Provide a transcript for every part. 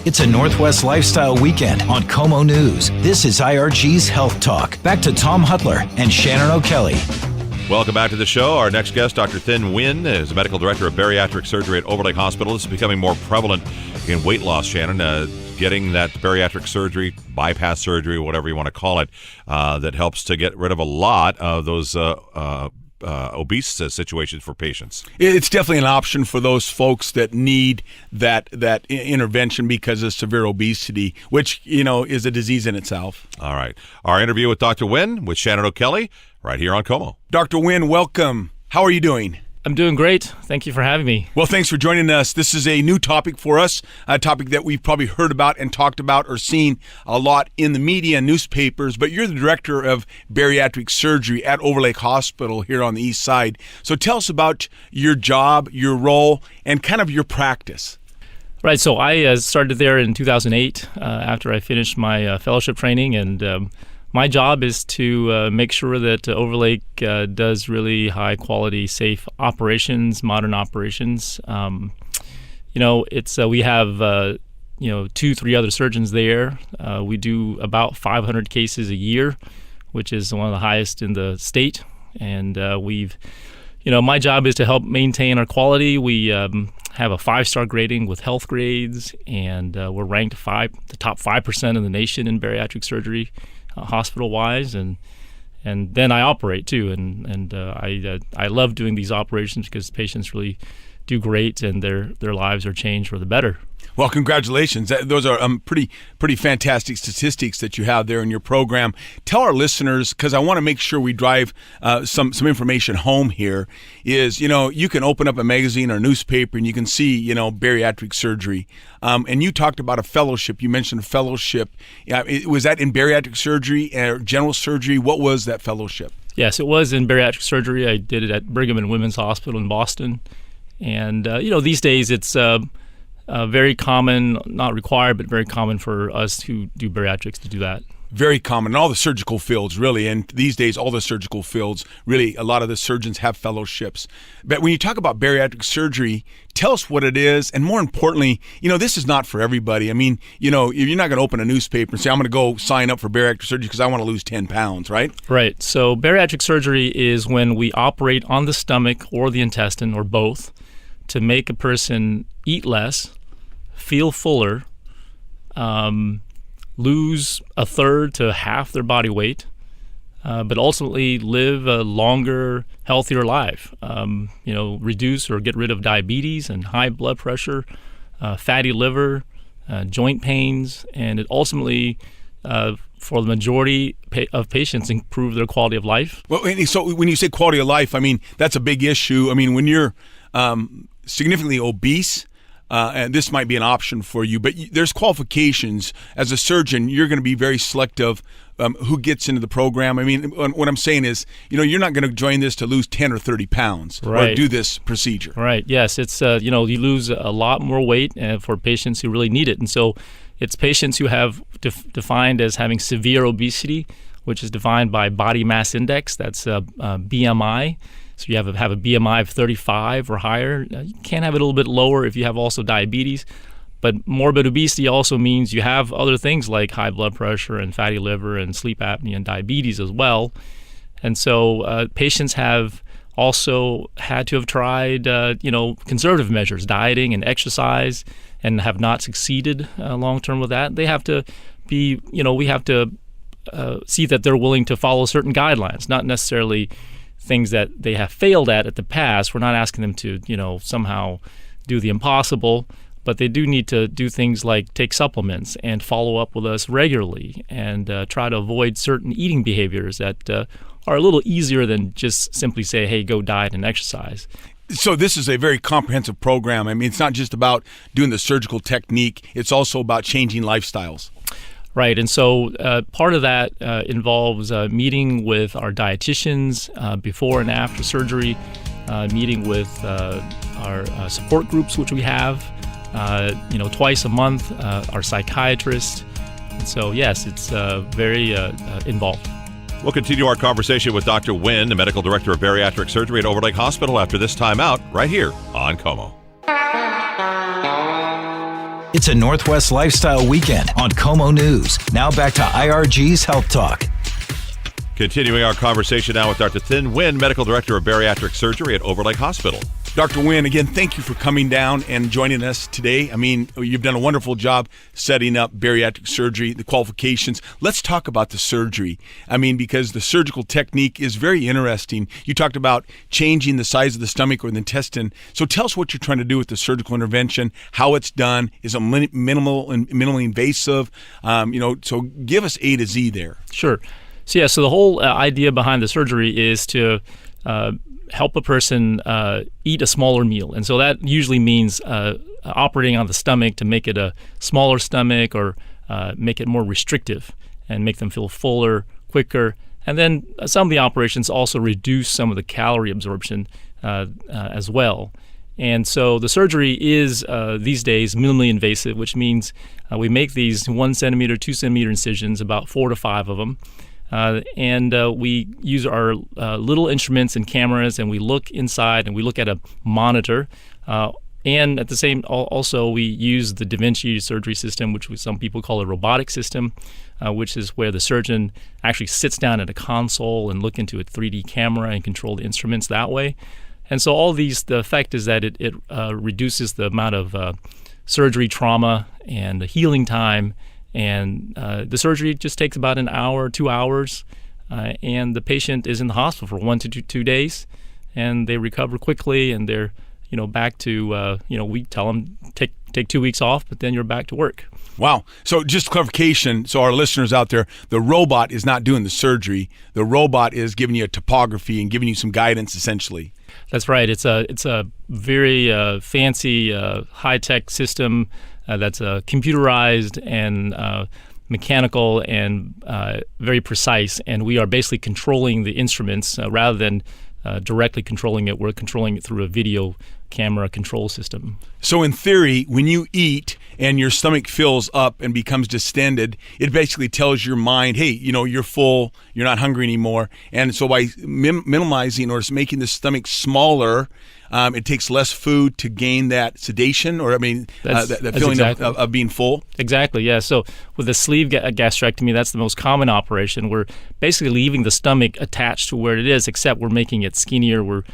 It's a Northwest lifestyle weekend on KOMO News. This is IRG's Health Talk. Back to Tom Hutler and Shannon O'Kelly. Welcome back to the show. Our next guest, Dr. Thien Nguyen, is the medical director of bariatric surgery at Overlake Hospital. This is becoming more prevalent in weight loss, Shannon, getting that bariatric surgery, bypass surgery, whatever you want to call it, that helps to get rid of a lot of those obese situations for patients. It's definitely an option for those folks that need that intervention because of severe obesity, which, is a disease in itself. All right. Our interview with Dr. Nguyen with Shannon O'Kelly right here on KOMO. Dr. Nguyen, welcome. How are you doing? I'm doing great. Thank you for having me. Well, thanks for joining us. This is a new topic for us, a topic that we've probably heard about and talked about or seen a lot in the media and newspapers, but you're the director of bariatric surgery at Overlake Hospital here on the east side. So tell us about your job, your role, and kind of your practice. Right. So I started there in 2008 after I finished my fellowship training, and my job is to make sure that Overlake does really high-quality, safe operations, modern operations. We have 2-3 other surgeons there. We do about 500 cases a year, which is one of the highest in the state. And my job is to help maintain our quality. We have a 5-star grading with health grades, and we're ranked the top 5% in the nation in bariatric surgery. Hospital-wise, and then I operate too, and I love doing these operations because patients really do great, and their lives are changed for the better. Well, congratulations. Those are pretty fantastic statistics that you have there in your program. Tell our listeners, because I want to make sure we drive some information home here, is, you can open up a magazine or newspaper and you can see, bariatric surgery. And you talked about a fellowship. You mentioned a fellowship. Was that in bariatric surgery or general surgery? What was that fellowship? Yes, it was in bariatric surgery. I did it at Brigham and Women's Hospital in Boston. And, these days it's very common, not required, but very common for us who do bariatrics to do that. Very common in all the surgical fields, really. And these days, all the surgical fields, really, a lot of the surgeons have fellowships. But when you talk about bariatric surgery, tell us what it is. And more importantly, this is not for everybody. I mean, you're not going to open a newspaper and say, I'm going to go sign up for bariatric surgery because I want to lose 10 pounds, right? Right. So bariatric surgery is when we operate on the stomach or the intestine or both to make a person eat less, feel fuller, lose a third to half their body weight, but ultimately live a longer, healthier life. Reduce or get rid of diabetes and high blood pressure, fatty liver, joint pains, and it ultimately, for the majority of patients, improve their quality of life. Well, so when you say quality of life, that's a big issue. When you're significantly obese, and this might be an option for you, but there's qualifications. As a surgeon, you're going to be very selective who gets into the program. What I'm saying is, you're not going to join this to lose 10 or 30 pounds right. or do this procedure. Right, yes. It's, you lose a lot more weight for patients who really need it. And so it's patients who have defined as having severe obesity, which is defined by body mass index. That's BMI. So you have a BMI of 35 or higher. You can have it a little bit lower if you have also diabetes. But morbid obesity also means you have other things like high blood pressure and fatty liver and sleep apnea and diabetes as well. And so patients have also had to have tried, conservative measures, dieting and exercise, and have not succeeded long-term with that. They have to be, we have to see that they're willing to follow certain guidelines, not necessarily things that they have failed at the past. We're not asking them to, somehow do the impossible, but they do need to do things like take supplements and follow up with us regularly and try to avoid certain eating behaviors that are a little easier than just simply say, hey, go diet and exercise. So this is a very comprehensive program. It's not just about doing the surgical technique. It's also about changing lifestyles. Right, and so part of that involves meeting with our dietitians before and after surgery, meeting with our support groups, which we have, twice a month, our psychiatrist. And so, yes, it's very involved. We'll continue our conversation with Dr. Nguyen, the medical director of bariatric surgery at Overlake Hospital, after this time out, right here on KOMO. It's a Northwest lifestyle weekend on KOMO News. Now back to IRG's Health Talk. Continuing our conversation now with Dr. Thien Nguyen, Medical Director of Bariatric Surgery at Overlake Hospital. Dr. Nguyen, again, thank you for coming down and joining us today. I mean, you've done a wonderful job setting up bariatric surgery, the qualifications. Let's talk about the surgery. I mean, because the surgical technique is very interesting. You talked about changing the size of the stomach or the intestine. So tell us what you're trying to do with the surgical intervention, how it's done. Is it minimal and minimally invasive? So give us A to Z there. Sure. So the whole idea behind the surgery is to help a person eat a smaller meal. And so that usually means operating on the stomach to make it a smaller stomach or make it more restrictive and make them feel fuller, quicker. And then some of the operations also reduce some of the calorie absorption as well. And so the surgery is these days minimally invasive, which means we make these 1 centimeter, 2 centimeter incisions, about 4 to 5 of them. And we use our little instruments and cameras, and we look inside and we look at a monitor. And at the same, also we use the Da Vinci surgery system, which some people call a robotic system, which is where the surgeon actually sits down at a console and look into a 3D camera and control the instruments that way. And so all these, the effect is that it reduces the amount of surgery trauma and the healing time. And the surgery just takes about an hour, 2 hours, and the patient is in the hospital for 1 to 2 days, and they recover quickly, and they're back to we tell them take 2 weeks off, but then you're back to work. Wow. So just clarification, so our listeners out there, the robot is not doing the surgery. The robot is giving you a topography and giving you some guidance, essentially. That's right. It's a very fancy, high-tech system that's computerized and mechanical and very precise. And we are basically controlling the instruments rather than directly controlling it. We're controlling it through a video camera control system. So in theory, when you eat and your stomach fills up and becomes distended, it basically tells your mind, hey, you're full, you're not hungry anymore. And so by minimizing or making the stomach smaller, it takes less food to gain that sedation, or that feeling exactly. of being full. Exactly, yeah. So with the sleeve gastrectomy, that's the most common operation. We're basically leaving the stomach attached to where it is, except we're making it skinnier. We're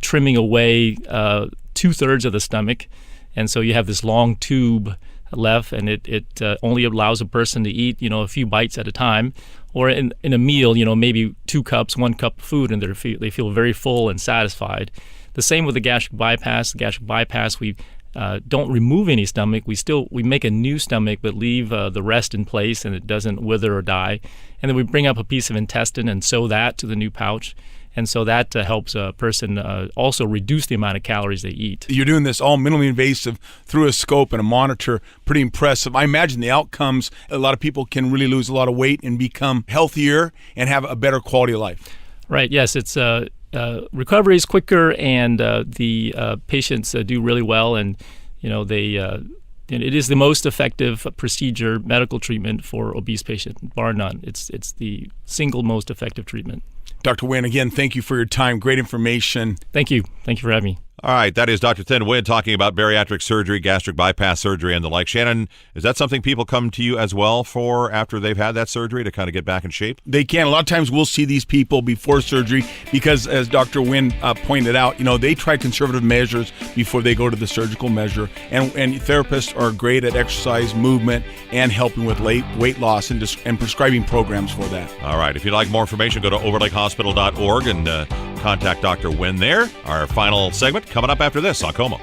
trimming away 2/3 of the stomach, and so you have this long tube left, and it only allows a person to eat a few bites at a time, or in a meal maybe 2 cups, 1 cup of food, and they feel very full and satisfied. The same with the gastric bypass. The gastric bypass, we don't remove any stomach. We make a new stomach, but leave the rest in place, and it doesn't wither or die. And then we bring up a piece of intestine and sew that to the new pouch. And so that helps a person also reduce the amount of calories they eat. You're doing this all minimally invasive through a scope and a monitor. Pretty impressive. I imagine the outcomes, a lot of people can really lose a lot of weight and become healthier and have a better quality of life. Right, yes. It's recovery is quicker, and the patients do really well, and it is the most effective procedure, medical treatment for obese patients, bar none. It's the single most effective treatment. Dr. Nguyen, again, thank you for your time. Great information. Thank you. Thank you for having me. All right, that is Dr. Thien Nguyen talking about bariatric surgery, gastric bypass surgery, and the like. Shannon, is that something people come to you as well for after they've had that surgery to kind of get back in shape? They can. A lot of times we'll see these people before surgery because, as Dr. Nguyen pointed out, they try conservative measures before they go to the surgical measure. And therapists are great at exercise, movement, and helping with weight loss and prescribing programs for that. All right. If you'd like more information, go to overlakehospital.org and contact Dr. Nguyen there. Our final segment coming up after this on KOMO.